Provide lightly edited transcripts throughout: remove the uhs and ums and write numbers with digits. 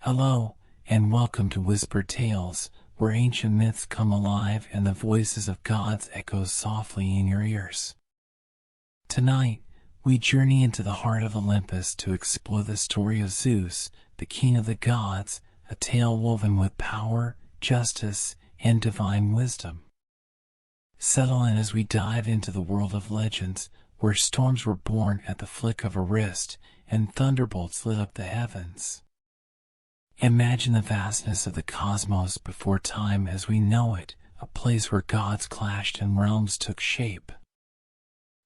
Hello, and welcome to Whispered Tales, where ancient myths come alive and the voices of gods echo softly in your ears. Tonight, we journey into the heart of Olympus to explore the story of Zeus, the king of the gods, a tale woven with power, justice, and divine wisdom. Settle in as we dive into the world of legends, where storms were born at the flick of a wrist and thunderbolts lit up the heavens. Imagine the vastness of the cosmos before time as we know it, a place where gods clashed and realms took shape.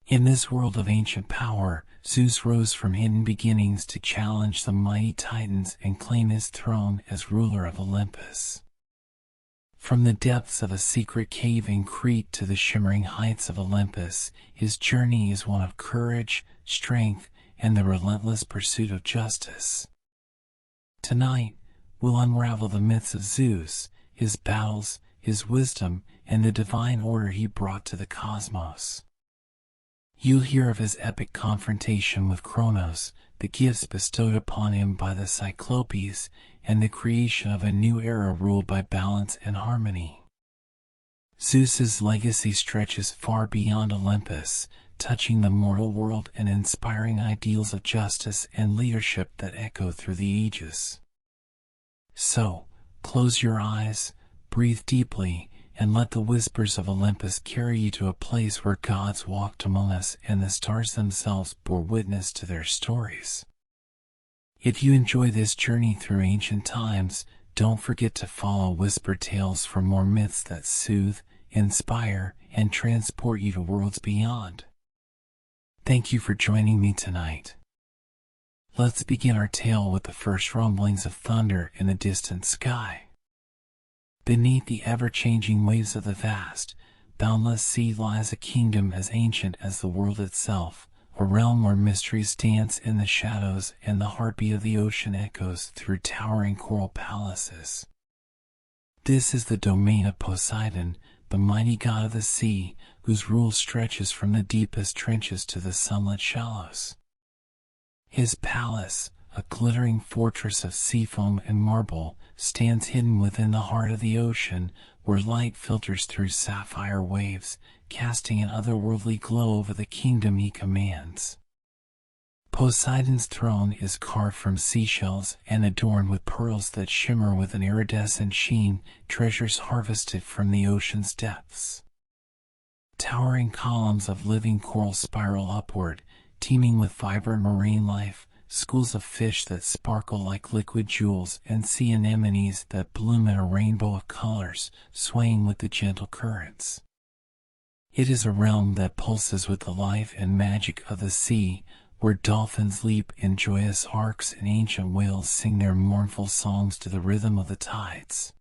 In this world of ancient power, Zeus rose from hidden beginnings to challenge the mighty Titans and claim his throne as ruler of Olympus. From the depths of a secret cave in Crete to the shimmering heights of Olympus, his journey is one of courage, strength, and the relentless pursuit of justice. Tonight, we'll unravel the myths of Zeus, his battles, his wisdom, and the divine order he brought to the cosmos. You'll hear of his epic confrontation with Cronos, the gifts bestowed upon him by the Cyclopes, and the creation of a new era ruled by balance and harmony. Zeus's legacy stretches far beyond Olympus, touching the mortal world and inspiring ideals of justice and leadership that echo through the ages. So, close your eyes, breathe deeply, and let the whispers of Olympus carry you to a place where gods walked among us and the stars themselves bore witness to their stories. If you enjoy this journey through ancient times, don't forget to follow Whispered Tales for more myths that soothe, inspire, and transport you to worlds beyond. Thank you for joining me tonight. Let's begin our tale with the first rumblings of thunder in the distant sky. Beneath the ever-changing waves of the vast, boundless sea lies a kingdom as ancient as the world itself, a realm where mysteries dance in the shadows and the heartbeat of the ocean echoes through towering coral palaces. This is the domain of Poseidon, the mighty god of the sea, whose rule stretches from the deepest trenches to the sunlit shallows. His palace, a glittering fortress of seafoam and marble, stands hidden within the heart of the ocean, where light filters through sapphire waves, casting an otherworldly glow over the kingdom he commands. Poseidon's throne is carved from seashells and adorned with pearls that shimmer with an iridescent sheen, treasures harvested from the ocean's depths. Towering columns of living coral spiral upward, teeming with vibrant marine life, schools of fish that sparkle like liquid jewels, and sea anemones that bloom in a rainbow of colors, swaying with the gentle currents. It is a realm that pulses with the life and magic of the sea, where dolphins leap in joyous arcs and ancient whales sing their mournful songs to the rhythm of the tides.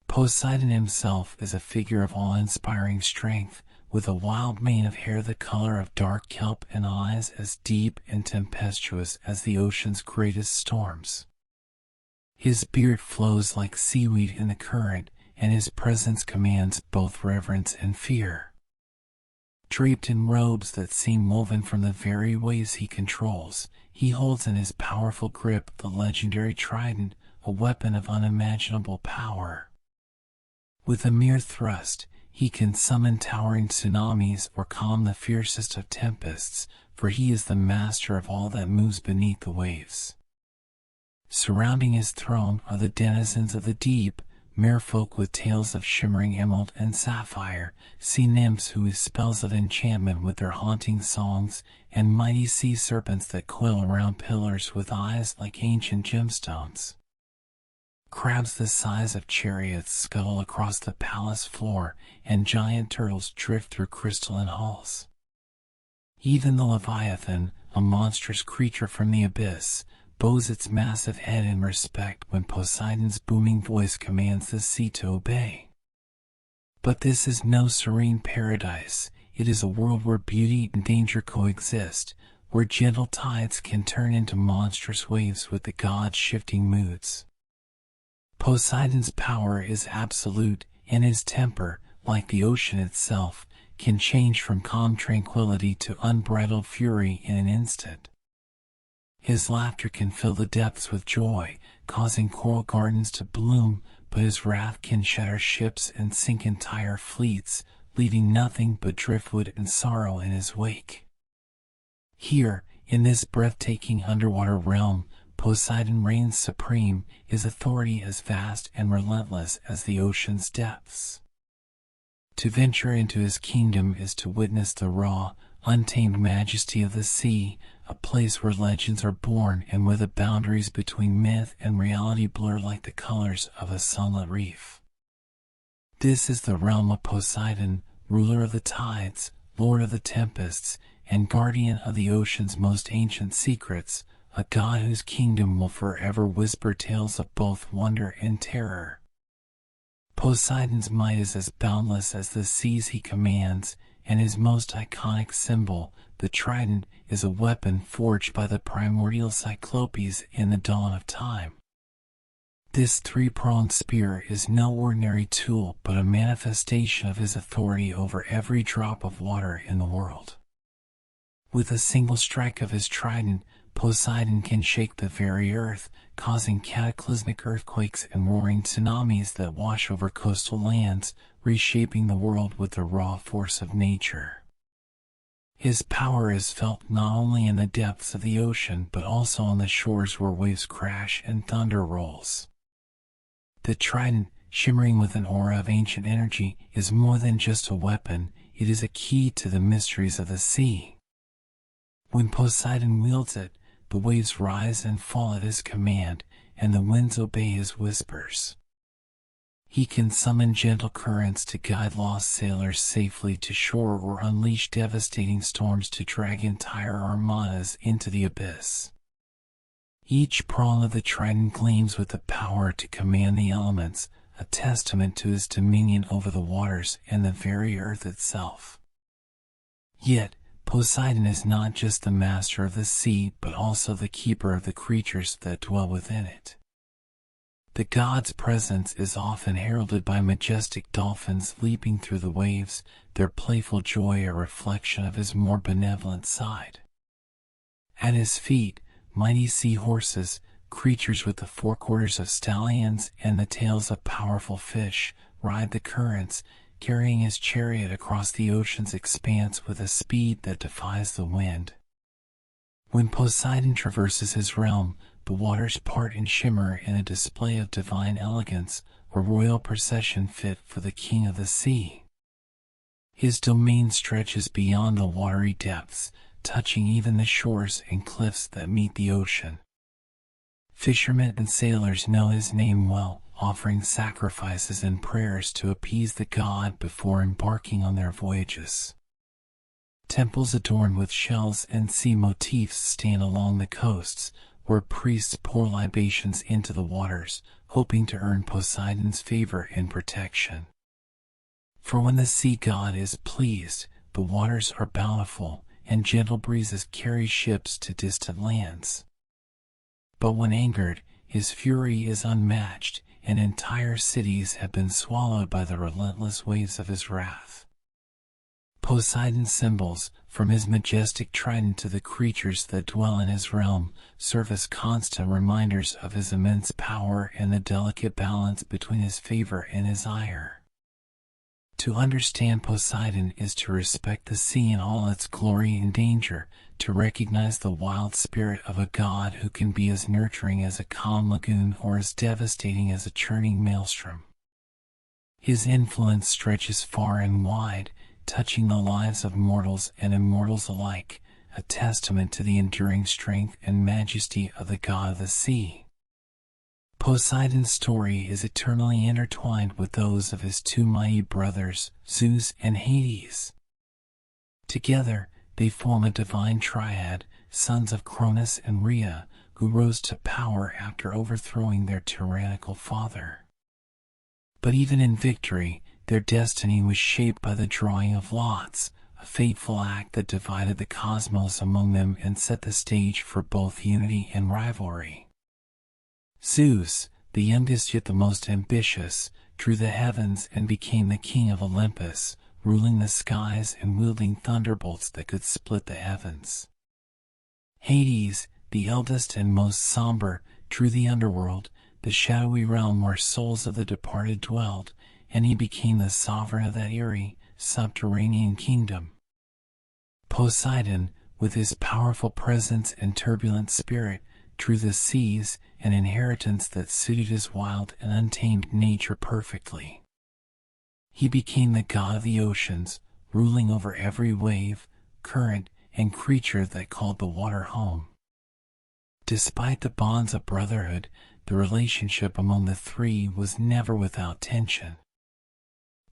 Poseidon himself is a figure of awe-inspiring strength, with a wild mane of hair the color of dark kelp and eyes as deep and tempestuous as the ocean's greatest storms. His beard flows like seaweed in the current, and his presence commands both reverence and fear. Draped in robes that seem woven from the very waves he controls, he holds in his powerful grip the legendary trident, a weapon of unimaginable power. With a mere thrust, he can summon towering tsunamis or calm the fiercest of tempests, for he is the master of all that moves beneath the waves. Surrounding his throne are the denizens of the deep, merfolk with tails of shimmering emerald and sapphire, sea nymphs who use spells of enchantment with their haunting songs, and mighty sea serpents that coil around pillars with eyes like ancient gemstones. Crabs the size of chariots scuttle across the palace floor, and giant turtles drift through crystalline halls. Even the Leviathan, a monstrous creature from the abyss, bows its massive head in respect when Poseidon's booming voice commands the sea to obey. But this is no serene paradise. It is a world where beauty and danger coexist, where gentle tides can turn into monstrous waves with the gods' shifting moods. Poseidon's power is absolute, and his temper, like the ocean itself, can change from calm tranquility to unbridled fury in an instant. His laughter can fill the depths with joy, causing coral gardens to bloom, but his wrath can shatter ships and sink entire fleets, leaving nothing but driftwood and sorrow in his wake. Here, in this breathtaking underwater realm, Poseidon reigns supreme, his authority as vast and relentless as the ocean's depths. To venture into his kingdom is to witness the raw, untamed majesty of the sea, a place where legends are born and where the boundaries between myth and reality blur like the colors of a sunlit reef. This is the realm of Poseidon, ruler of the tides, lord of the tempests, and guardian of the ocean's most ancient secrets, a god whose kingdom will forever whisper tales of both wonder and terror. Poseidon's might is as boundless as the seas he commands, and his most iconic symbol, the trident, is a weapon forged by the primordial Cyclopes in the dawn of time. This three-pronged spear is no ordinary tool but a manifestation of his authority over every drop of water in the world. With a single strike of his trident, Poseidon can shake the very earth, causing cataclysmic earthquakes and roaring tsunamis that wash over coastal lands, reshaping the world with the raw force of nature. His power is felt not only in the depths of the ocean but also on the shores where waves crash and thunder rolls. The trident, shimmering with an aura of ancient energy, is more than just a weapon, it is a key to the mysteries of the sea. When Poseidon wields it, the waves rise and fall at his command, and the winds obey his whispers. He can summon gentle currents to guide lost sailors safely to shore or unleash devastating storms to drag entire armadas into the abyss. Each prong of the trident gleams with the power to command the elements, a testament to his dominion over the waters and the very earth itself. Yet, Poseidon is not just the master of the sea but also the keeper of the creatures that dwell within it. The god's presence is often heralded by majestic dolphins leaping through the waves, their playful joy a reflection of his more benevolent side. At his feet, mighty seahorses, creatures with the forequarters of stallions and the tails of powerful fish, ride the currents, carrying his chariot across the ocean's expanse with a speed that defies the wind. When Poseidon traverses his realm, the waters part and shimmer in a display of divine elegance, a royal procession fit for the king of the sea. His domain stretches beyond the watery depths, touching even the shores and cliffs that meet the ocean. Fishermen and sailors know his name well, offering sacrifices and prayers to appease the god before embarking on their voyages. Temples adorned with shells and sea motifs stand along the coasts, where priests pour libations into the waters, hoping to earn Poseidon's favor and protection. For when the sea god is pleased, the waters are bountiful, and gentle breezes carry ships to distant lands. But when angered, his fury is unmatched, and entire cities have been swallowed by the relentless waves of his wrath. Poseidon's symbols, from his majestic trident to the creatures that dwell in his realm, serve as constant reminders of his immense power and the delicate balance between his favor and his ire. To understand Poseidon is to respect the sea in all its glory and danger, to recognize the wild spirit of a god who can be as nurturing as a calm lagoon or as devastating as a churning maelstrom. His influence stretches far and wide, touching the lives of mortals and immortals alike, a testament to the enduring strength and majesty of the god of the sea. Poseidon's story is eternally intertwined with those of his two mighty brothers, Zeus and Hades. Together, they form a divine triad, sons of Cronos and Rhea, who rose to power after overthrowing their tyrannical father. But even in victory, their destiny was shaped by the drawing of lots, a fateful act that divided the cosmos among them and set the stage for both unity and rivalry. Zeus, the youngest yet the most ambitious, drew the heavens and became the king of Olympus, ruling the skies and wielding thunderbolts that could split the heavens. Hades, the eldest and most somber, drew the underworld, the shadowy realm where souls of the departed dwelled, and he became the sovereign of that eerie, subterranean kingdom. Poseidon, with his powerful presence and turbulent spirit, drew the seas, an inheritance that suited his wild and untamed nature perfectly. He became the god of the oceans, ruling over every wave, current, and creature that called the water home. Despite the bonds of brotherhood, the relationship among the three was never without tension.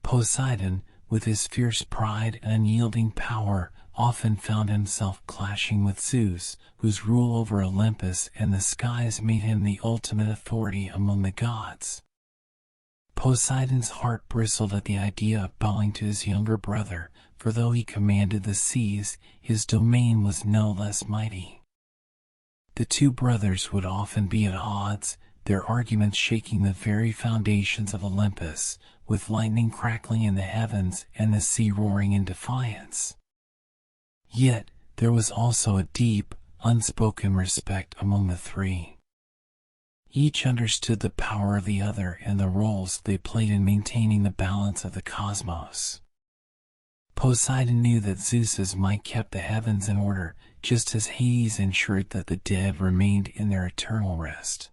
Poseidon, with his fierce pride and unyielding power, often found himself clashing with Zeus, whose rule over Olympus and the skies made him the ultimate authority among the gods. Poseidon's heart bristled at the idea of bowing to his younger brother, for though he commanded the seas, his domain was no less mighty. The two brothers would often be at odds, their arguments shaking the very foundations of Olympus, with lightning crackling in the heavens and the sea roaring in defiance. Yet, there was also a deep, unspoken respect among the three. Each understood the power of the other and the roles they played in maintaining the balance of the cosmos. Poseidon knew that Zeus's might kept the heavens in order, just as Hades ensured that the dead remained in their eternal rest.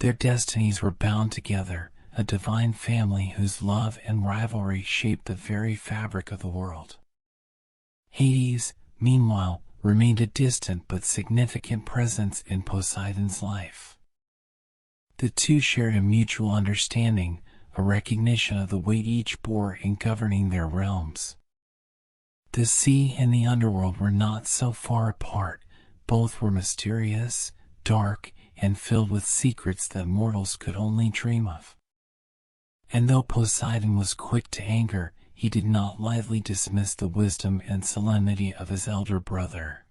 Their destinies were bound together, a divine family whose love and rivalry shaped the very fabric of the world. Hades, meanwhile, remained a distant but significant presence in Poseidon's life. The two shared a mutual understanding, a recognition of the weight each bore in governing their realms. The sea and the underworld were not so far apart, both were mysterious, dark, and filled with secrets that mortals could only dream of. And though Poseidon was quick to anger, he did not lightly dismiss the wisdom and solemnity of his elder brother.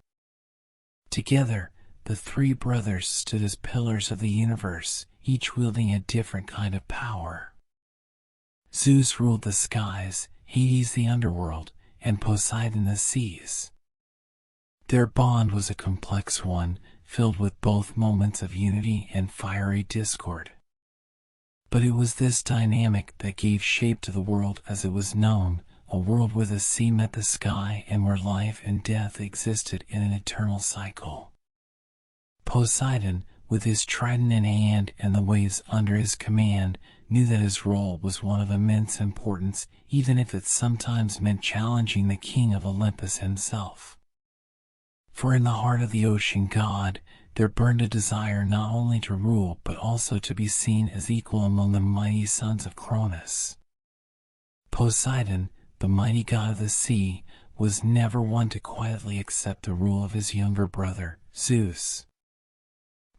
Together, the three brothers stood as pillars of the universe, each wielding a different kind of power. Zeus ruled the skies, Hades the underworld, and Poseidon the seas. Their bond was a complex one, filled with both moments of unity and fiery discord. But it was this dynamic that gave shape to the world as it was known, a world where the sea met the sky and where life and death existed in an eternal cycle. Poseidon, with his trident in hand and the waves under his command, knew that his role was one of immense importance, even if it sometimes meant challenging the king of Olympus himself. For in the heart of the ocean god, there burned a desire not only to rule but also to be seen as equal among the mighty sons of Cronos. Poseidon, the mighty god of the sea, was never one to quietly accept the rule of his younger brother, Zeus.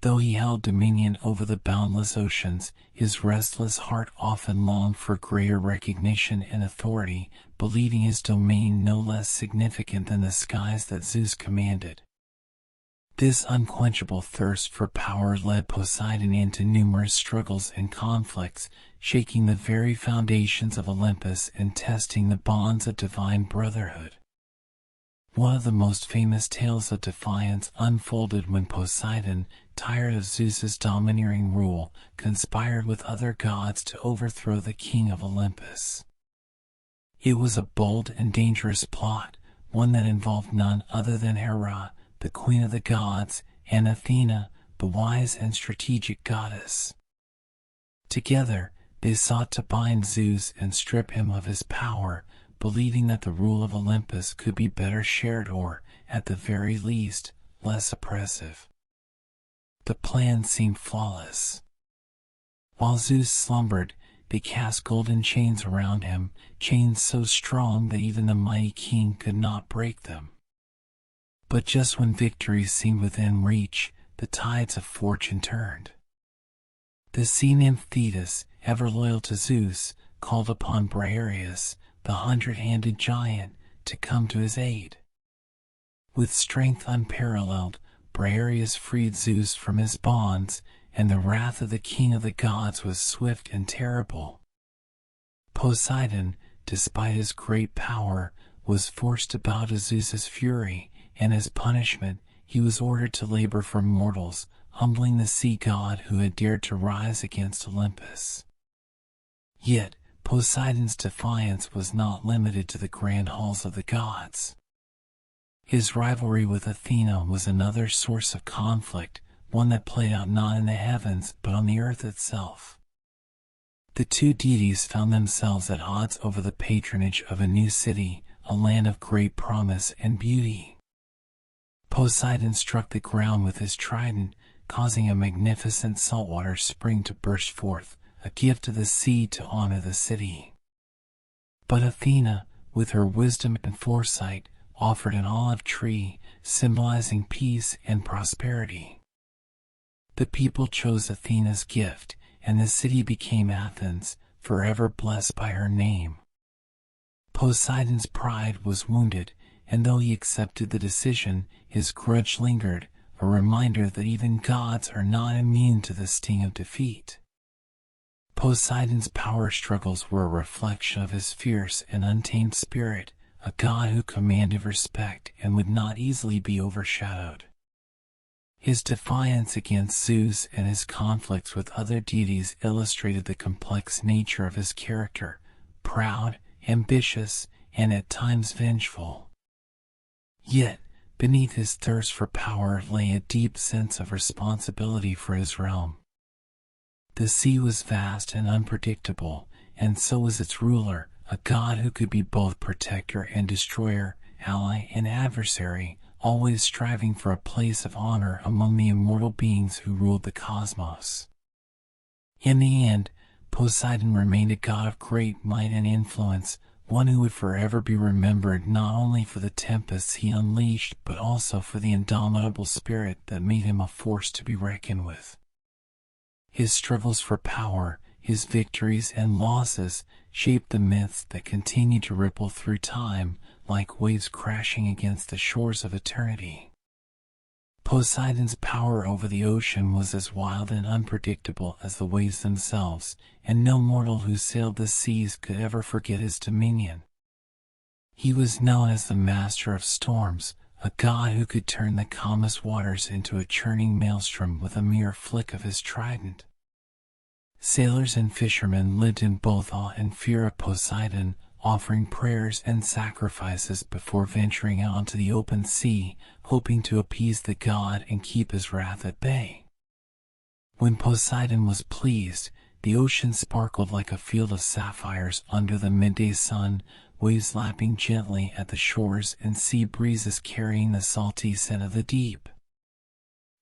Though he held dominion over the boundless oceans, his restless heart often longed for greater recognition and authority, believing his domain no less significant than the skies that Zeus commanded. This unquenchable thirst for power led Poseidon into numerous struggles and conflicts, shaking the very foundations of Olympus and testing the bonds of divine brotherhood. One of the most famous tales of defiance unfolded when Poseidon, tired of Zeus's domineering rule, conspired with other gods to overthrow the king of Olympus. It was a bold and dangerous plot, one that involved none other than Hera, the queen of the gods, and Athena, the wise and strategic goddess. Together, they sought to bind Zeus and strip him of his power, believing that the rule of Olympus could be better shared or, at the very least, less oppressive. The plan seemed flawless. While Zeus slumbered, they cast golden chains around him, chains so strong that even the mighty king could not break them. But just when victory seemed within reach, the tides of fortune turned. The sea nymph Thetis, ever loyal to Zeus, called upon Briareus, the 100-handed giant, to come to his aid. With strength unparalleled, Briareus freed Zeus from his bonds, and the wrath of the king of the gods was swift and terrible. Poseidon, despite his great power, was forced to bow to Zeus's fury, and as punishment, he was ordered to labor for mortals, humbling the sea god who had dared to rise against Olympus. Yet, Poseidon's defiance was not limited to the grand halls of the gods. His rivalry with Athena was another source of conflict, one that played out not in the heavens but on the earth itself. The two deities found themselves at odds over the patronage of a new city, a land of great promise and beauty. Poseidon struck the ground with his trident, causing a magnificent saltwater spring to burst forth, a gift to the sea to honor the city. But Athena, with her wisdom and foresight, offered an olive tree, symbolizing peace and prosperity. The people chose Athena's gift, and the city became Athens, forever blessed by her name. Poseidon's pride was wounded, and though he accepted the decision, his grudge lingered, a reminder that even gods are not immune to the sting of defeat. Poseidon's power struggles were a reflection of his fierce and untamed spirit, a god who commanded respect and would not easily be overshadowed. His defiance against Zeus and his conflicts with other deities illustrated the complex nature of his character, proud, ambitious, and at times vengeful. Yet, beneath his thirst for power lay a deep sense of responsibility for his realm. The sea was vast and unpredictable, and so was its ruler, a god who could be both protector and destroyer, ally and adversary, always striving for a place of honor among the immortal beings who ruled the cosmos. In the end, Poseidon remained a god of great might and influence, one who would forever be remembered not only for the tempests he unleashed but also for the indomitable spirit that made him a force to be reckoned with. His struggles for power, his victories and losses, shaped the myths that continue to ripple through time, like waves crashing against the shores of eternity. Poseidon's power over the ocean was as wild and unpredictable as the waves themselves, and no mortal who sailed the seas could ever forget his dominion. He was known as the master of storms, a god who could turn the calmest waters into a churning maelstrom with a mere flick of his trident. Sailors and fishermen lived in both awe and fear of Poseidon, offering prayers and sacrifices before venturing out onto the open sea, hoping to appease the god and keep his wrath at bay. When Poseidon was pleased, the ocean sparkled like a field of sapphires under the midday sun, waves lapping gently at the shores and sea breezes carrying the salty scent of the deep.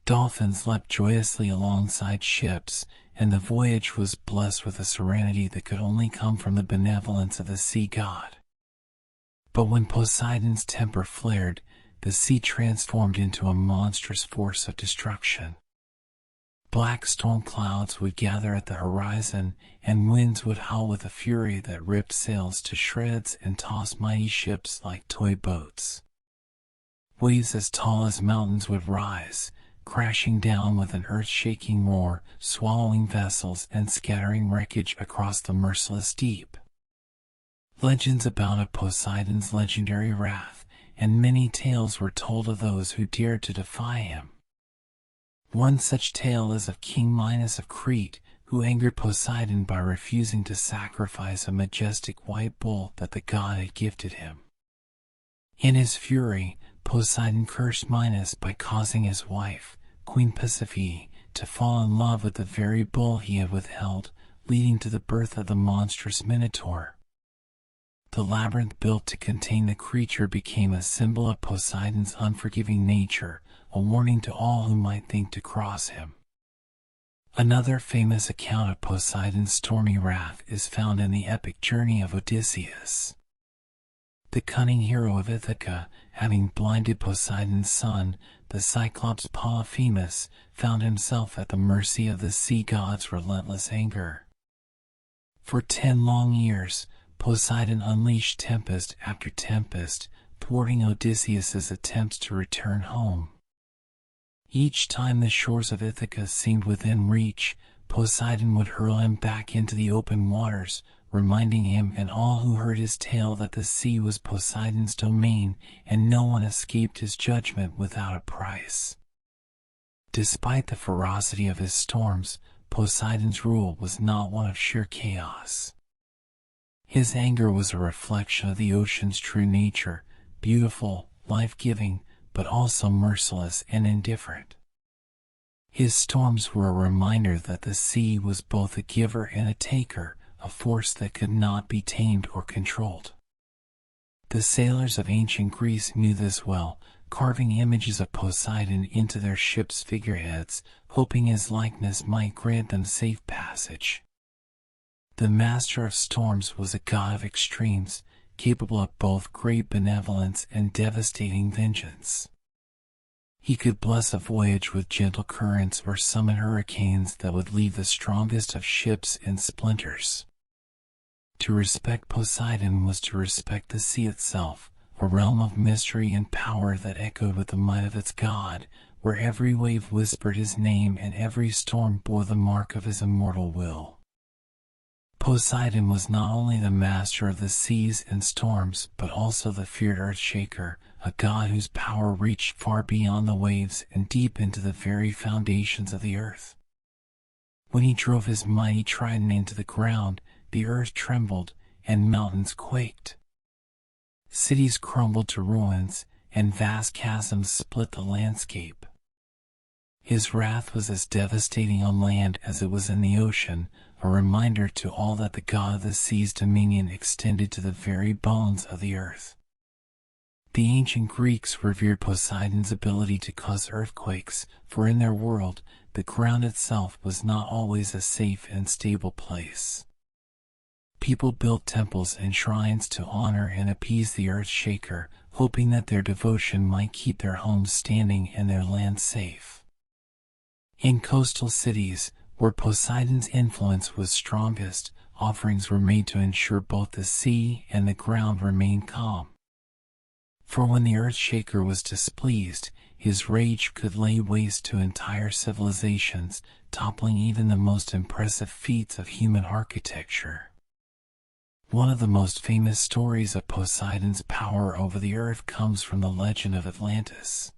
Dolphins leapt joyously alongside ships, and the voyage was blessed with a serenity that could only come from the benevolence of the sea god. But when Poseidon's temper flared, the sea transformed into a monstrous force of destruction. Black storm clouds would gather at the horizon, and winds would howl with a fury that ripped sails to shreds and tossed mighty ships like toy boats. Waves as tall as mountains would rise, crashing down with an earth-shaking roar, swallowing vessels and scattering wreckage across the merciless deep. Legends abounded Poseidon's legendary wrath, and many tales were told of those who dared to defy him. One such tale is of King Minos of Crete, who angered Poseidon by refusing to sacrifice a majestic white bull that the god had gifted him. In his fury, Poseidon cursed Minos by causing his wife, Queen Pasiphae, to fall in love with the very bull he had withheld, leading to the birth of the monstrous Minotaur. The labyrinth built to contain the creature became a symbol of Poseidon's unforgiving nature, a warning to all who might think to cross him. Another famous account of Poseidon's stormy wrath is found in the epic journey of Odysseus. The cunning hero of Ithaca, having blinded Poseidon's son, the Cyclops Polyphemus, found himself at the mercy of the sea god's relentless anger. For 10 long years, Poseidon unleashed tempest after tempest, thwarting Odysseus's attempts to return home. Each time the shores of Ithaca seemed within reach, Poseidon would hurl him back into the open waters, reminding him and all who heard his tale that the sea was Poseidon's domain and no one escaped his judgment without a price. Despite the ferocity of his storms, Poseidon's rule was not one of sheer chaos. His anger was a reflection of the ocean's true nature, beautiful, life-giving, but also merciless and indifferent. His storms were a reminder that the sea was both a giver and a taker, a force that could not be tamed or controlled. The sailors of ancient Greece knew this well, carving images of Poseidon into their ships' figureheads, hoping his likeness might grant them safe passage. The master of storms was a god of extremes, capable of both great benevolence and devastating vengeance. He could bless a voyage with gentle currents or summon hurricanes that would leave the strongest of ships in splinters. To respect Poseidon was to respect the sea itself, a realm of mystery and power that echoed with the might of its god, where every wave whispered his name and every storm bore the mark of his immortal will. Poseidon was not only the master of the seas and storms, but also the feared Earthshaker, a god whose power reached far beyond the waves and deep into the very foundations of the earth. When he drove his mighty trident into the ground, the earth trembled and mountains quaked. Cities crumbled to ruins, and vast chasms split the landscape. His wrath was as devastating on land as it was in the ocean, a reminder to all that the god of the sea's dominion extended to the very bones of the earth. The ancient Greeks revered Poseidon's ability to cause earthquakes, for in their world, the ground itself was not always a safe and stable place. People built temples and shrines to honor and appease the Earthshaker, hoping that their devotion might keep their homes standing and their land safe. In coastal cities, where Poseidon's influence was strongest, offerings were made to ensure both the sea and the ground remained calm. For when the Earthshaker was displeased, his rage could lay waste to entire civilizations, toppling even the most impressive feats of human architecture. One of the most famous stories of Poseidon's power over the earth comes from the legend of Atlantis.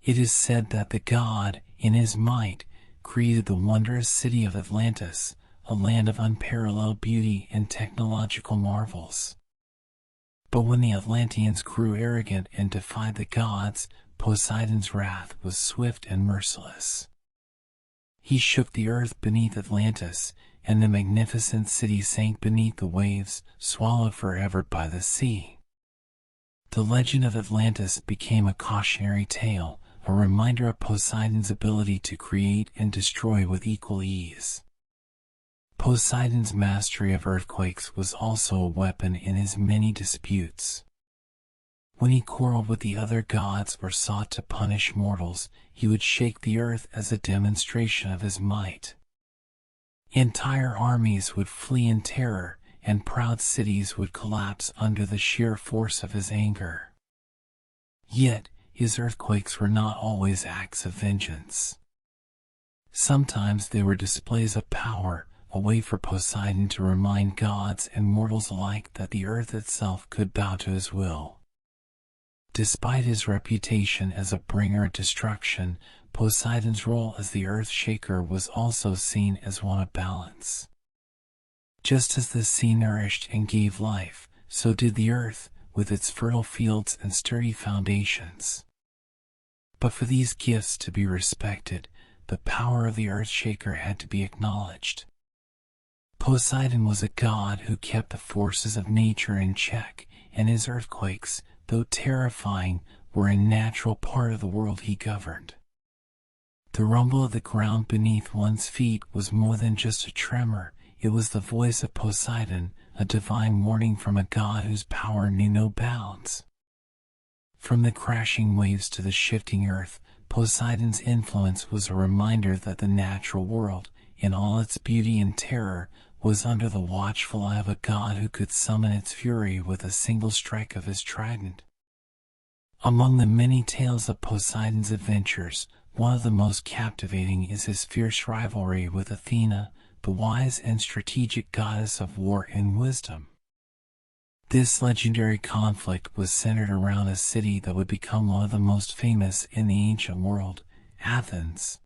It is said that the god, in his might, created the wondrous city of Atlantis, a land of unparalleled beauty and technological marvels. But when the Atlanteans grew arrogant and defied the gods, Poseidon's wrath was swift and merciless. He shook the earth beneath Atlantis, and the magnificent city sank beneath the waves, swallowed forever by the sea. The legend of Atlantis became a cautionary tale, a reminder of Poseidon's ability to create and destroy with equal ease. Poseidon's mastery of earthquakes was also a weapon in his many disputes. When he quarreled with the other gods or sought to punish mortals, he would shake the earth as a demonstration of his might. Entire armies would flee in terror, and proud cities would collapse under the sheer force of his anger. Yet, his earthquakes were not always acts of vengeance. Sometimes they were displays of power, a way for Poseidon to remind gods and mortals alike that the earth itself could bow to his will. Despite his reputation as a bringer of destruction, Poseidon's role as the Earthshaker was also seen as one of balance. Just as the sea nourished and gave life, so did the earth, with its fertile fields and sturdy foundations. But for these gifts to be respected, the power of the Earthshaker had to be acknowledged. Poseidon was a god who kept the forces of nature in check, and his earthquakes, though terrifying, were a natural part of the world he governed. The rumble of the ground beneath one's feet was more than just a tremor, it was the voice of Poseidon, a divine warning from a god whose power knew no bounds. From the crashing waves to the shifting earth, Poseidon's influence was a reminder that the natural world, in all its beauty and terror, was under the watchful eye of a god who could summon its fury with a single strike of his trident. Among the many tales of Poseidon's adventures, one of the most captivating is his fierce rivalry with Athena, the wise and strategic goddess of war and wisdom. This legendary conflict was centered around a city that would become one of the most famous in the ancient world, Athens.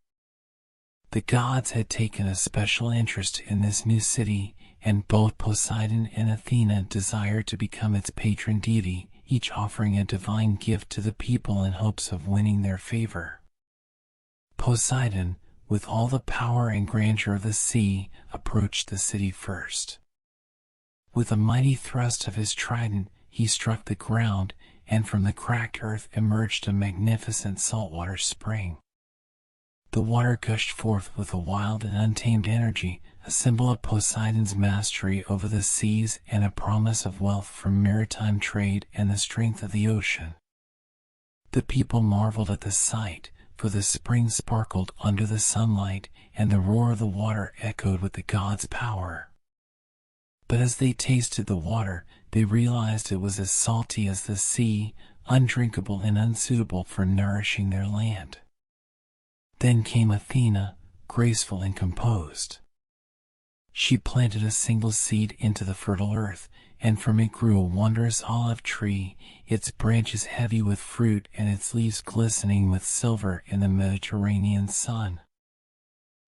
The gods had taken a special interest in this new city, and both Poseidon and Athena desired to become its patron deity, each offering a divine gift to the people in hopes of winning their favor. Poseidon, with all the power and grandeur of the sea, approached the city first. With a mighty thrust of his trident, he struck the ground, and from the cracked earth emerged a magnificent saltwater spring. The water gushed forth with a wild and untamed energy, a symbol of Poseidon's mastery over the seas and a promise of wealth from maritime trade and the strength of the ocean. The people marveled at the sight, for the spring sparkled under the sunlight, and the roar of the water echoed with the god's power. But as they tasted the water, they realized it was as salty as the sea, undrinkable and unsuitable for nourishing their land. Then came Athena, graceful and composed. She planted a single seed into the fertile earth, and from it grew a wondrous olive tree, its branches heavy with fruit and its leaves glistening with silver in the Mediterranean sun.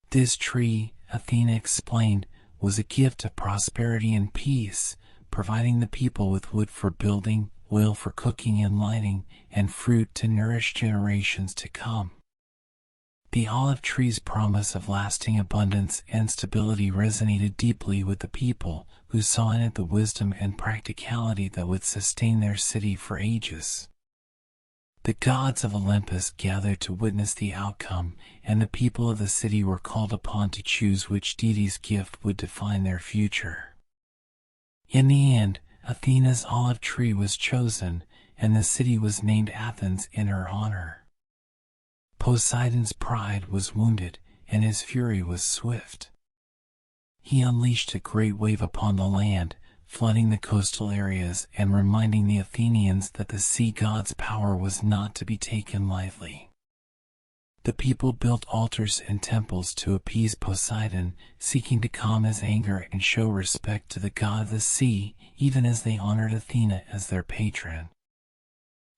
This tree, Athena explained, was a gift of prosperity and peace, providing the people with wood for building, oil for cooking and lighting, and fruit to nourish generations to come. The olive tree's promise of lasting abundance and stability resonated deeply with the people, who saw in it the wisdom and practicality that would sustain their city for ages. The gods of Olympus gathered to witness the outcome, and the people of the city were called upon to choose which deity's gift would define their future. In the end, Athena's olive tree was chosen, and the city was named Athens in her honor. Poseidon's pride was wounded, and his fury was swift. He unleashed a great wave upon the land, flooding the coastal areas and reminding the Athenians that the sea god's power was not to be taken lightly. The people built altars and temples to appease Poseidon, seeking to calm his anger and show respect to the god of the sea, even as they honored Athena as their patron.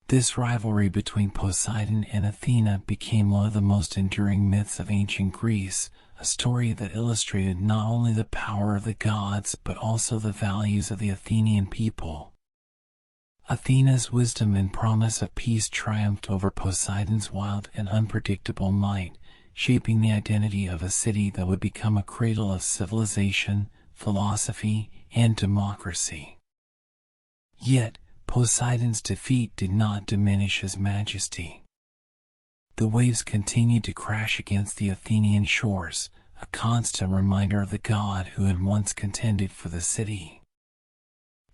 This rivalry between Poseidon and Athena became one of the most enduring myths of ancient Greece, a story that illustrated not only the power of the gods but also the values of the Athenian people. Athena's wisdom and promise of peace triumphed over Poseidon's wild and unpredictable might, shaping the identity of a city that would become a cradle of civilization, philosophy, and democracy. Yet, Poseidon's defeat did not diminish his majesty. The waves continued to crash against the Athenian shores, a constant reminder of the god who had once contended for the city.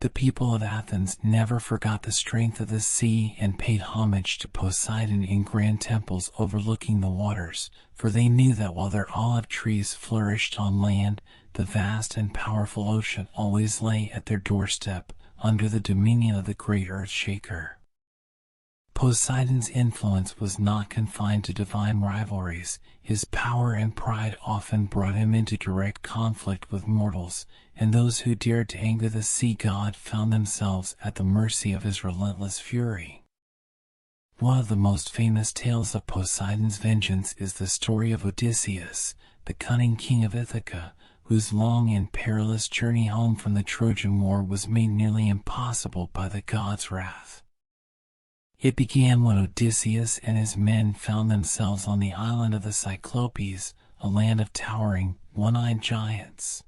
The people of Athens never forgot the strength of the sea and paid homage to Poseidon in grand temples overlooking the waters, for they knew that while their olive trees flourished on land, the vast and powerful ocean always lay at their doorstep, under the dominion of the great earth shaker. Poseidon's influence was not confined to divine rivalries. His power and pride often brought him into direct conflict with mortals, and those who dared to anger the sea god found themselves at the mercy of his relentless fury. One of the most famous tales of Poseidon's vengeance is the story of Odysseus, the cunning king of Ithaca, whose long and perilous journey home from the Trojan War was made nearly impossible by the god's wrath. It began when Odysseus and his men found themselves on the island of the Cyclopes, a land of towering, one-eyed giants.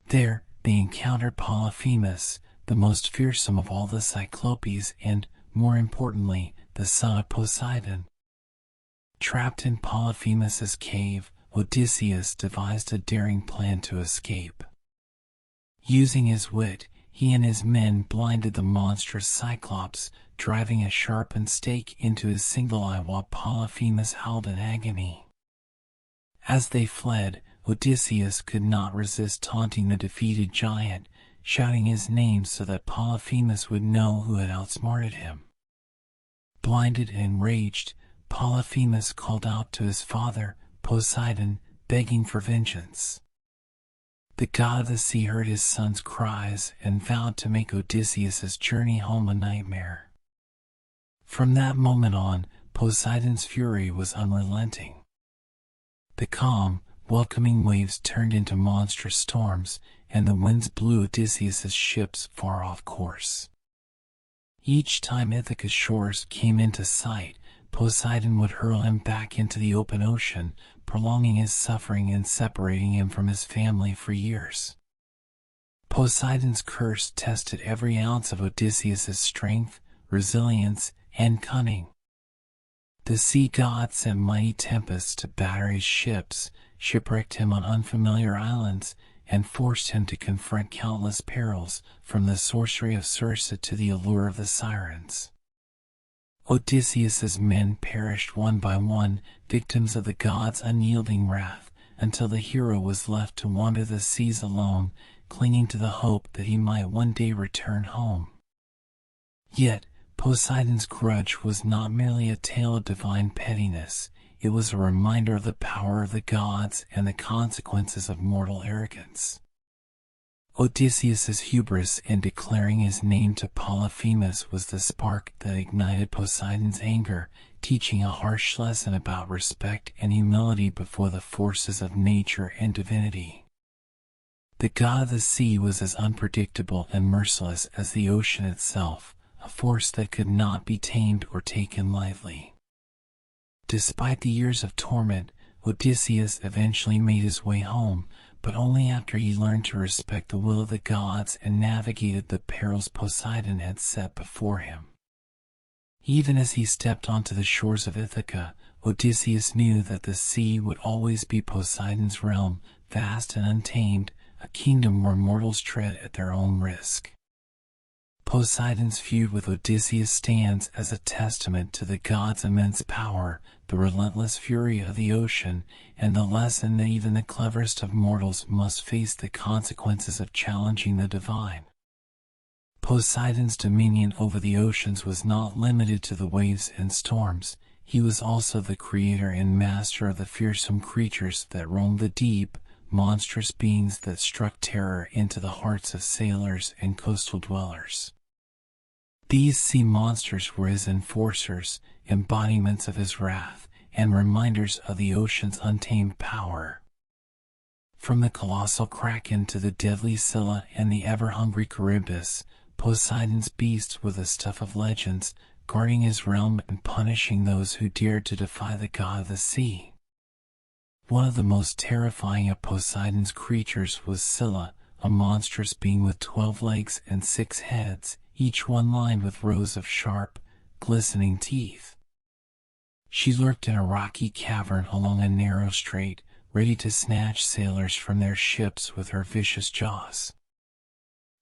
There, they encountered Polyphemus, the most fearsome of all the Cyclopes and, more importantly, the son of Poseidon. Trapped in Polyphemus's cave, Odysseus devised a daring plan to escape. Using his wit, he and his men blinded the monstrous Cyclops, driving a sharpened stake into his single eye while Polyphemus howled in agony. As they fled, Odysseus could not resist taunting the defeated giant, shouting his name so that Polyphemus would know who had outsmarted him. Blinded and enraged, Polyphemus called out to his father, Poseidon, begging for vengeance. The god of the sea heard his son's cries and vowed to make Odysseus's journey home a nightmare. From that moment on, Poseidon's fury was unrelenting. The calm, welcoming waves turned into monstrous storms, and the winds blew Odysseus's ships far off course. Each time Ithaca's shores came into sight, Poseidon would hurl him back into the open ocean, prolonging his suffering and separating him from his family for years. Poseidon's curse tested every ounce of Odysseus's strength, resilience, and cunning. The sea god sent mighty tempests to batter his ships, shipwrecked him on unfamiliar islands, and forced him to confront countless perils, from the sorcery of Circe to the allure of the sirens. Odysseus's men perished one by one, victims of the god's unyielding wrath, until the hero was left to wander the seas alone, clinging to the hope that he might one day return home. Yet, Poseidon's grudge was not merely a tale of divine pettiness, it was a reminder of the power of the gods and the consequences of mortal arrogance. Odysseus's hubris in declaring his name to Polyphemus was the spark that ignited Poseidon's anger, teaching a harsh lesson about respect and humility before the forces of nature and divinity. The god of the sea was as unpredictable and merciless as the ocean itself, a force that could not be tamed or taken lightly. Despite the years of torment, Odysseus eventually made his way home, but only after he learned to respect the will of the gods and navigated the perils Poseidon had set before him. Even as he stepped onto the shores of Ithaca, Odysseus knew that the sea would always be Poseidon's realm, vast and untamed, a kingdom where mortals tread at their own risk. Poseidon's feud with Odysseus stands as a testament to the god's immense power, the relentless fury of the ocean, and the lesson that even the cleverest of mortals must face the consequences of challenging the divine. Poseidon's dominion over the oceans was not limited to the waves and storms. He was also the creator and master of the fearsome creatures that roamed the deep, monstrous beings that struck terror into the hearts of sailors and coastal dwellers. These sea monsters were his enforcers, embodiments of his wrath, and reminders of the ocean's untamed power. From the colossal kraken to the deadly Scylla and the ever-hungry Charybdis, Poseidon's beasts were the stuff of legends, guarding his realm and punishing those who dared to defy the god of the sea. One of the most terrifying of Poseidon's creatures was Scylla, a monstrous being with 12 legs and 6 heads, each one lined with rows of sharp, glistening teeth. She lurked in a rocky cavern along a narrow strait, ready to snatch sailors from their ships with her vicious jaws.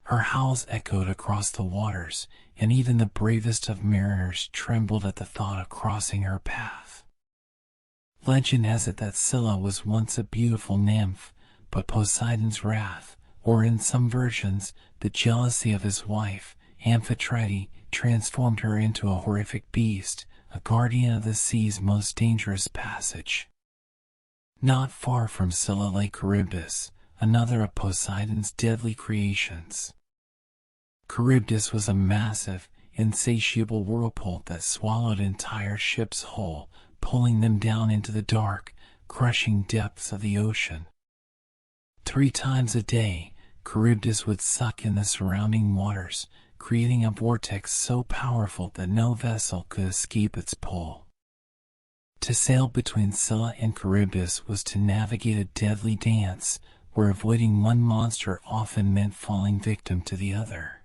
Her howls echoed across the waters, and even the bravest of mariners trembled at the thought of crossing her path. Legend has it that Scylla was once a beautiful nymph, but Poseidon's wrath, or in some versions, the jealousy of his wife, Amphitrite, transformed her into a horrific beast, a guardian of the sea's most dangerous passage. Not far from Scylla lay Charybdis, another of Poseidon's deadly creations. Charybdis was a massive, insatiable whirlpool that swallowed entire ships whole, pulling them down into the dark, crushing depths of the ocean. 3 times a day, Charybdis would suck in the surrounding waters, creating a vortex so powerful that no vessel could escape its pull. To sail between Scylla and Charybdis was to navigate a deadly dance, where avoiding one monster often meant falling victim to the other.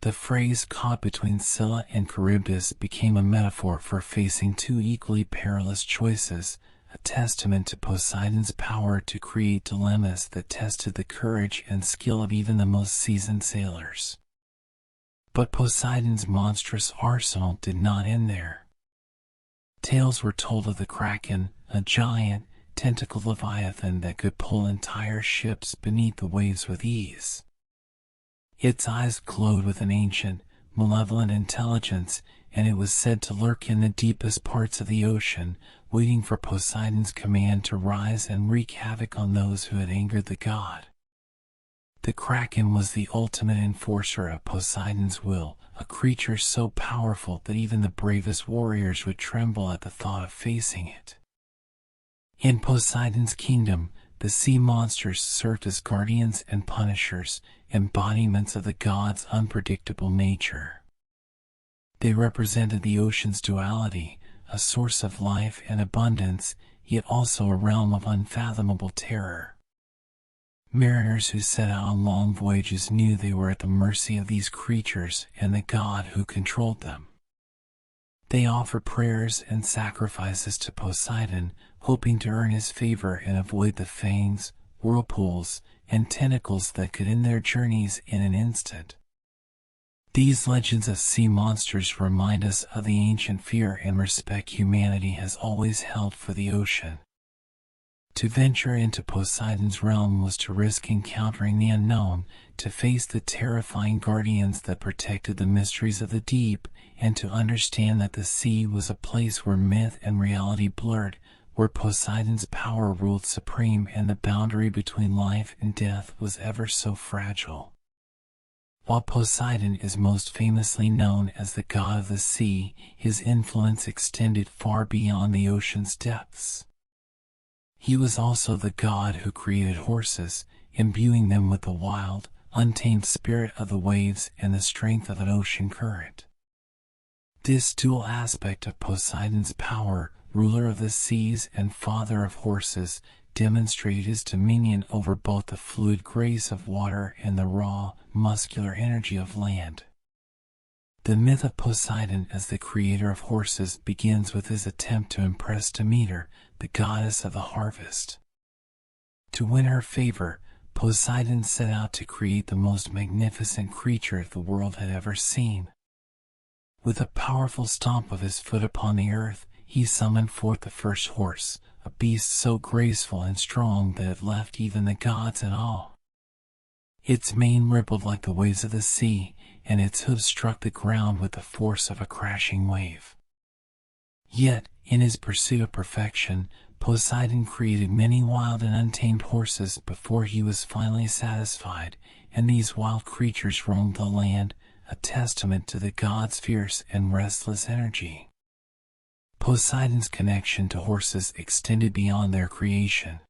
The phrase "caught between Scylla and Charybdis" became a metaphor for facing 2 equally perilous choices, a testament to Poseidon's power to create dilemmas that tested the courage and skill of even the most seasoned sailors. But Poseidon's monstrous arsenal did not end there. Tales were told of the Kraken, a giant, tentacled leviathan that could pull entire ships beneath the waves with ease. Its eyes glowed with an ancient, malevolent intelligence, and it was said to lurk in the deepest parts of the ocean, waiting for Poseidon's command to rise and wreak havoc on those who had angered the god. The Kraken was the ultimate enforcer of Poseidon's will, a creature so powerful that even the bravest warriors would tremble at the thought of facing it. In Poseidon's kingdom, the sea monsters served as guardians and punishers, embodiments of the god's unpredictable nature. They represented the ocean's duality, a source of life and abundance, yet also a realm of unfathomable terror. Mariners who set out on long voyages knew they were at the mercy of these creatures and the god who controlled them. They offered prayers and sacrifices to Poseidon, hoping to earn his favor and avoid the fangs, whirlpools, and tentacles that could end their journeys in an instant. These legends of sea monsters remind us of the ancient fear and respect humanity has always held for the ocean. To venture into Poseidon's realm was to risk encountering the unknown, to face the terrifying guardians that protected the mysteries of the deep, and to understand that the sea was a place where myth and reality blurred, where Poseidon's power ruled supreme and the boundary between life and death was ever so fragile. While Poseidon is most famously known as the god of the sea, his influence extended far beyond the ocean's depths. He was also the god who created horses, imbuing them with the wild, untamed spirit of the waves and the strength of an ocean current. This dual aspect of Poseidon's power, ruler of the seas and father of horses, demonstrated his dominion over both the fluid grace of water and the raw, muscular energy of land. The myth of Poseidon as the creator of horses begins with his attempt to impress Demeter, the goddess of the harvest. To win her favor, Poseidon set out to create the most magnificent creature the world had ever seen. With a powerful stomp of his foot upon the earth, he summoned forth the first horse, a beast so graceful and strong that it left even the gods in awe. Its mane rippled like the waves of the sea, and its hooves struck the ground with the force of a crashing wave. Yet, in his pursuit of perfection, Poseidon created many wild and untamed horses before he was finally satisfied, and these wild creatures roamed the land, a testament to the god's fierce and restless energy. Poseidon's connection to horses extended beyond their creation.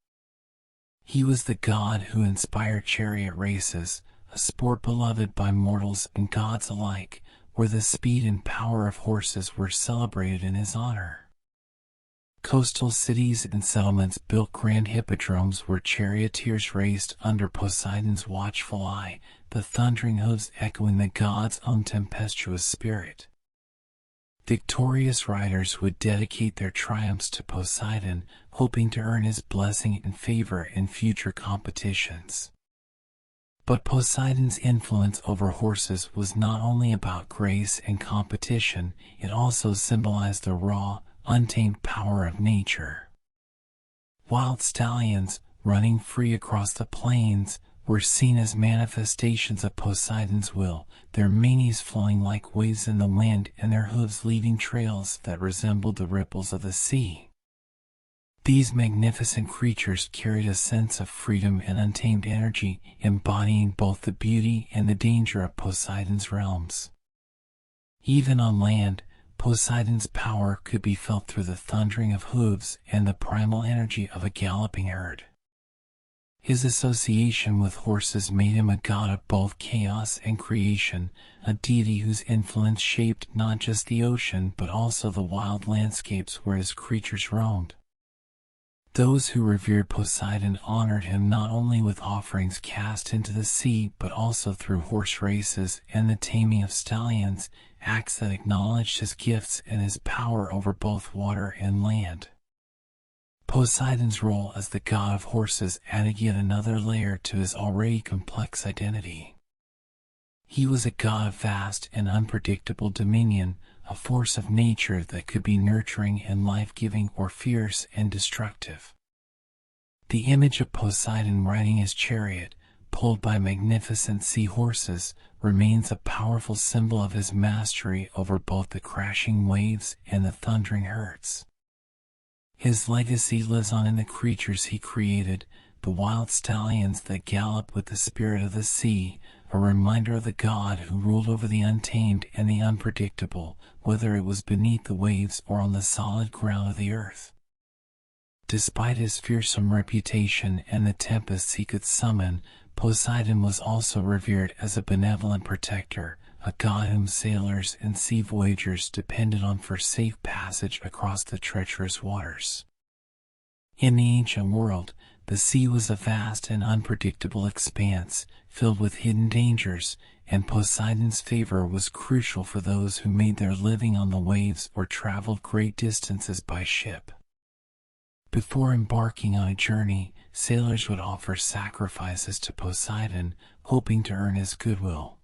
He was the god who inspired chariot races, a sport beloved by mortals and gods alike, where the speed and power of horses were celebrated in his honor. Coastal cities and settlements built grand hippodromes where charioteers raced under Poseidon's watchful eye, the thundering hooves echoing the god's own tempestuous spirit. Victorious riders would dedicate their triumphs to Poseidon, hoping to earn his blessing and favor in future competitions. But Poseidon's influence over horses was not only about grace and competition, it also symbolized the raw, untamed power of nature. Wild stallions, running free across the plains, were seen as manifestations of Poseidon's will, their manes flowing like waves in the wind and their hooves leaving trails that resembled the ripples of the sea. These magnificent creatures carried a sense of freedom and untamed energy, embodying both the beauty and the danger of Poseidon's realms. Even on land, Poseidon's power could be felt through the thundering of hooves and the primal energy of a galloping herd. His association with horses made him a god of both chaos and creation, a deity whose influence shaped not just the ocean but also the wild landscapes where his creatures roamed. Those who revered Poseidon honored him not only with offerings cast into the sea but also through horse races and the taming of stallions, acts that acknowledged his gifts and his power over both water and land. Poseidon's role as the god of horses added yet another layer to his already complex identity. He was a god of vast and unpredictable dominion, a force of nature that could be nurturing and life-giving or fierce and destructive. The image of Poseidon riding his chariot, pulled by magnificent seahorses, remains a powerful symbol of his mastery over both the crashing waves and the thundering herds. His legacy lives on in the creatures he created, the wild stallions that gallop with the spirit of the sea, a reminder of the god who ruled over the untamed and the unpredictable, whether it was beneath the waves or on the solid ground of the earth. Despite his fearsome reputation and the tempests he could summon, Poseidon was also revered as a benevolent protector, a god whom sailors and sea voyagers depended on for safe passage across the treacherous waters. In the ancient world, the sea was a vast and unpredictable expanse, filled with hidden dangers, and Poseidon's favor was crucial for those who made their living on the waves or traveled great distances by ship. Before embarking on a journey, sailors would offer sacrifices to Poseidon, hoping to earn his goodwill.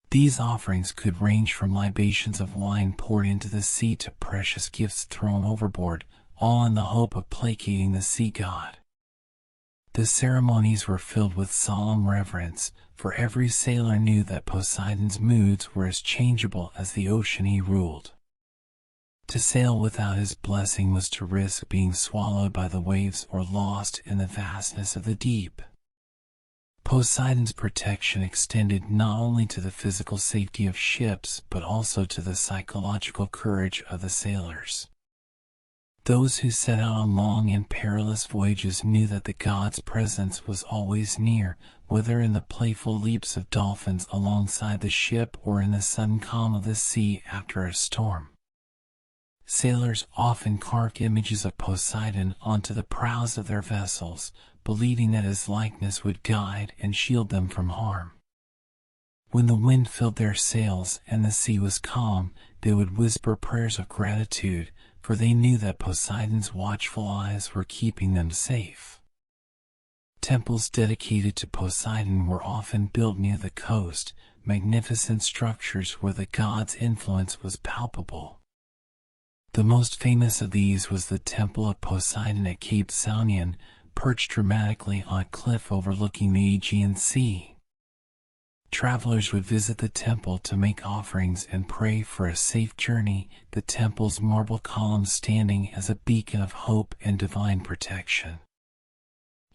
These offerings could range from libations of wine poured into the sea to precious gifts thrown overboard, all in the hope of placating the sea god. The ceremonies were filled with solemn reverence, for every sailor knew that Poseidon's moods were as changeable as the ocean he ruled. To sail without his blessing was to risk being swallowed by the waves or lost in the vastness of the deep. Poseidon's protection extended not only to the physical safety of ships but also to the psychological courage of the sailors. Those who set out on long and perilous voyages knew that the god's presence was always near, whether in the playful leaps of dolphins alongside the ship or in the sudden calm of the sea after a storm. Sailors often carved images of Poseidon onto the prows of their vessels, believing that his likeness would guide and shield them from harm. When the wind filled their sails and the sea was calm, they would whisper prayers of gratitude, for they knew that Poseidon's watchful eyes were keeping them safe. Temples dedicated to Poseidon were often built near the coast, magnificent structures where the god's influence was palpable. The most famous of these was the Temple of Poseidon at Cape Saunion, perched dramatically on a cliff overlooking the Aegean Sea. Travelers would visit the temple to make offerings and pray for a safe journey, the temple's marble columns standing as a beacon of hope and divine protection.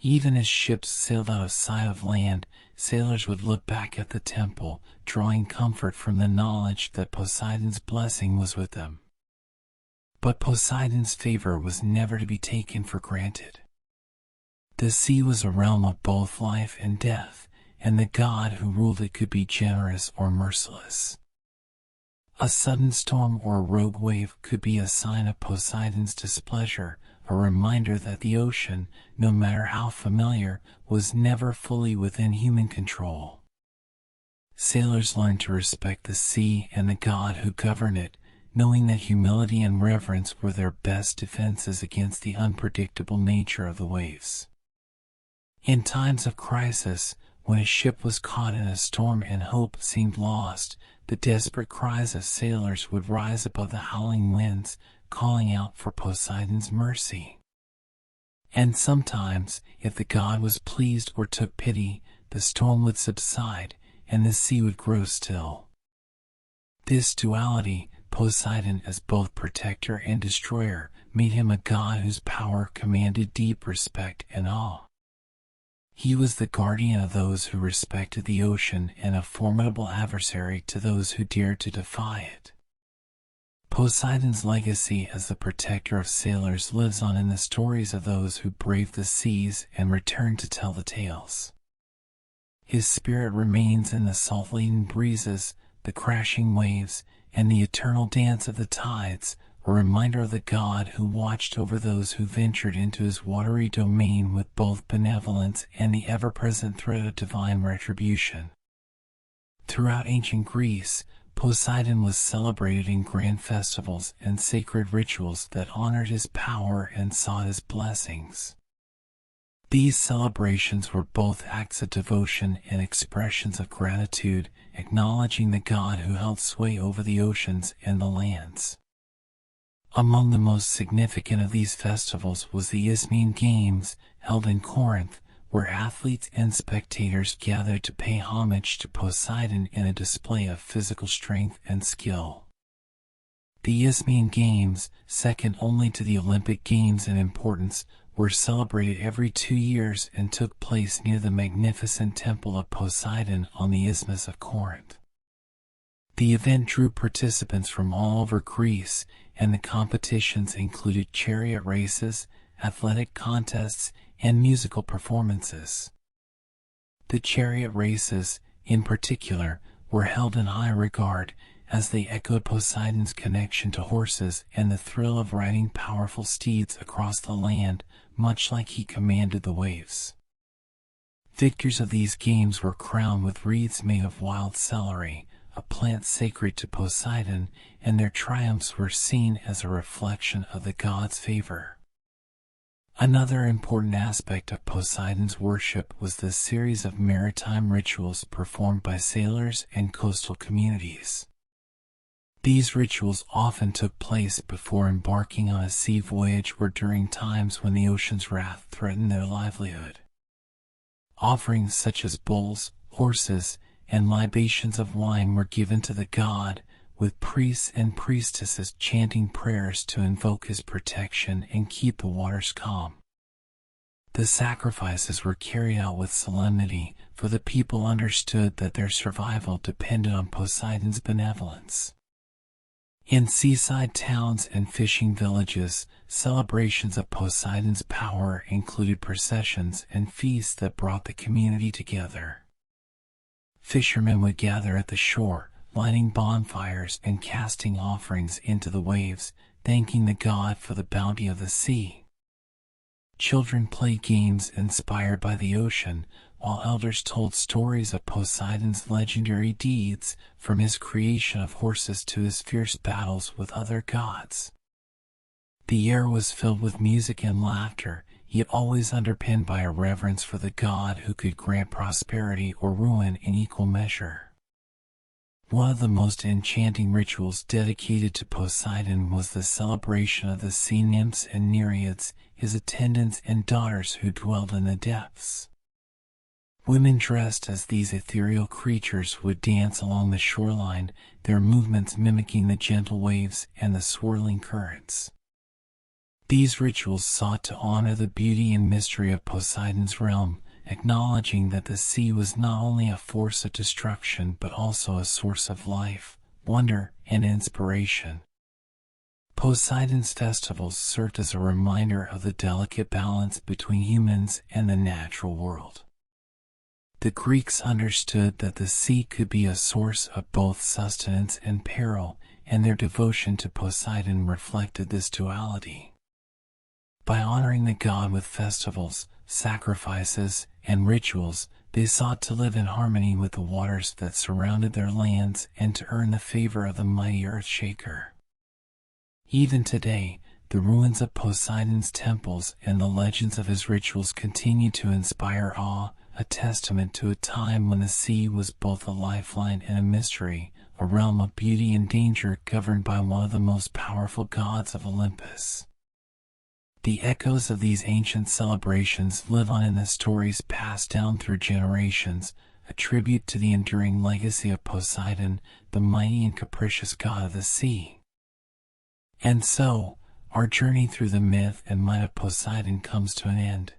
Even as ships sailed out of sight of land, sailors would look back at the temple, drawing comfort from the knowledge that Poseidon's blessing was with them. But Poseidon's favor was never to be taken for granted. The sea was a realm of both life and death, and the god who ruled it could be generous or merciless. A sudden storm or a rogue wave could be a sign of Poseidon's displeasure, a reminder that the ocean, no matter how familiar, was never fully within human control. Sailors learned to respect the sea and the god who governed it, knowing that humility and reverence were their best defenses against the unpredictable nature of the waves. In times of crisis, when a ship was caught in a storm and hope seemed lost, the desperate cries of sailors would rise above the howling winds, calling out for Poseidon's mercy. And sometimes, if the god was pleased or took pity, the storm would subside, and the sea would grow still. This duality, Poseidon as both protector and destroyer, made him a god whose power commanded deep respect and awe. He was the guardian of those who respected the ocean and a formidable adversary to those who dared to defy it. Poseidon's legacy as the protector of sailors lives on in the stories of those who braved the seas and returned to tell the tales. His spirit remains in the salt-laden breezes, the crashing waves, and the eternal dance of the tides, a reminder of the god who watched over those who ventured into his watery domain with both benevolence and the ever-present threat of divine retribution. Throughout ancient Greece, Poseidon was celebrated in grand festivals and sacred rituals that honored his power and sought his blessings. These celebrations were both acts of devotion and expressions of gratitude, acknowledging the god who held sway over the oceans and the lands. Among the most significant of these festivals was the Isthmian Games, held in Corinth, where athletes and spectators gathered to pay homage to Poseidon in a display of physical strength and skill. The Isthmian Games, second only to the Olympic Games in importance, were celebrated every 2 years and took place near the magnificent temple of Poseidon on the Isthmus of Corinth. The event drew participants from all over Greece, and the competitions included chariot races, athletic contests, and musical performances. The chariot races, in particular, were held in high regard, as they echoed Poseidon's connection to horses and the thrill of riding powerful steeds across the land, much like he commanded the waves. Victors of these games were crowned with wreaths made of wild celery, a plant sacred to Poseidon, and their triumphs were seen as a reflection of the god's favor. Another important aspect of Poseidon's worship was the series of maritime rituals performed by sailors and coastal communities. These rituals often took place before embarking on a sea voyage or during times when the ocean's wrath threatened their livelihood. Offerings such as bulls, horses, and libations of wine were given to the god, with priests and priestesses chanting prayers to invoke his protection and keep the waters calm. The sacrifices were carried out with solemnity, for the people understood that their survival depended on Poseidon's benevolence. In seaside towns and fishing villages, celebrations of Poseidon's power included processions and feasts that brought the community together. Fishermen would gather at the shore, lighting bonfires and casting offerings into the waves, thanking the god for the bounty of the sea. Children played games inspired by the ocean, while elders told stories of Poseidon's legendary deeds, from his creation of horses to his fierce battles with other gods. The air was filled with music and laughter, yet always underpinned by a reverence for the god who could grant prosperity or ruin in equal measure. One of the most enchanting rituals dedicated to Poseidon was the celebration of the sea nymphs and nereids, his attendants and daughters who dwelled in the depths. Women dressed as these ethereal creatures would dance along the shoreline, their movements mimicking the gentle waves and the swirling currents. These rituals sought to honor the beauty and mystery of Poseidon's realm, acknowledging that the sea was not only a force of destruction but also a source of life, wonder, and inspiration. Poseidon's festivals served as a reminder of the delicate balance between humans and the natural world. The Greeks understood that the sea could be a source of both sustenance and peril, and their devotion to Poseidon reflected this duality. By honoring the god with festivals, sacrifices, and rituals, they sought to live in harmony with the waters that surrounded their lands and to earn the favor of the mighty Earthshaker. Even today, the ruins of Poseidon's temples and the legends of his rituals continue to inspire awe, a testament to a time when the sea was both a lifeline and a mystery, a realm of beauty and danger governed by one of the most powerful gods of Olympus. The echoes of these ancient celebrations live on in the stories passed down through generations, a tribute to the enduring legacy of Poseidon, the mighty and capricious god of the sea. And so, our journey through the myth and might of Poseidon comes to an end.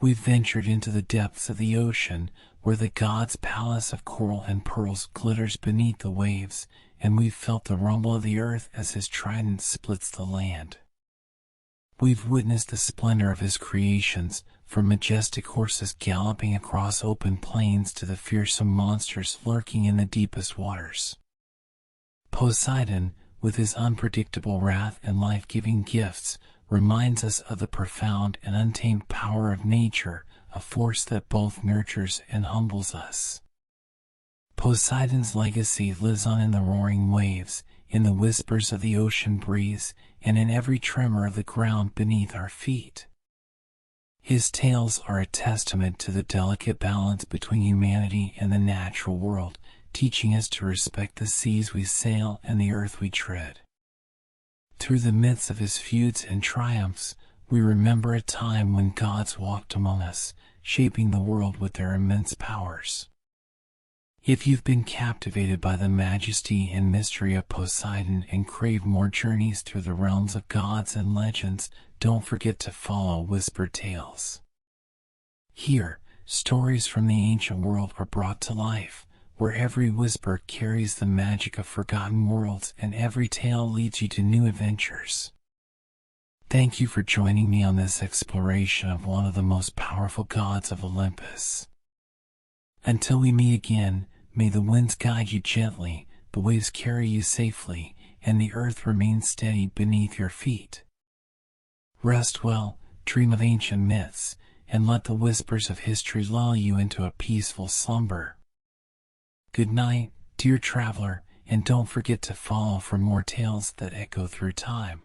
We've ventured into the depths of the ocean, where the god's palace of coral and pearls glitters beneath the waves, and we've felt the rumble of the earth as his trident splits the land. We've witnessed the splendor of his creations, from majestic horses galloping across open plains to the fearsome monsters lurking in the deepest waters. Poseidon, with his unpredictable wrath and life-giving gifts, reminds us of the profound and untamed power of nature, a force that both nurtures and humbles us. Poseidon's legacy lives on in the roaring waves, in the whispers of the ocean breeze, and in every tremor of the ground beneath our feet. His tales are a testament to the delicate balance between humanity and the natural world, teaching us to respect the seas we sail and the earth we tread. Through the myths of his feuds and triumphs, we remember a time when gods walked among us, shaping the world with their immense powers. If you've been captivated by the majesty and mystery of Poseidon and crave more journeys through the realms of gods and legends, don't forget to follow Whispered Tales. Here, stories from the ancient world are brought to life, where every whisper carries the magic of forgotten worlds and every tale leads you to new adventures. Thank you for joining me on this exploration of one of the most powerful gods of Olympus. Until we meet again, may the winds guide you gently, the waves carry you safely, and the earth remain steady beneath your feet. Rest well, dream of ancient myths, and let the whispers of history lull you into a peaceful slumber. Good night, dear traveler, and don't forget to follow for more tales that echo through time.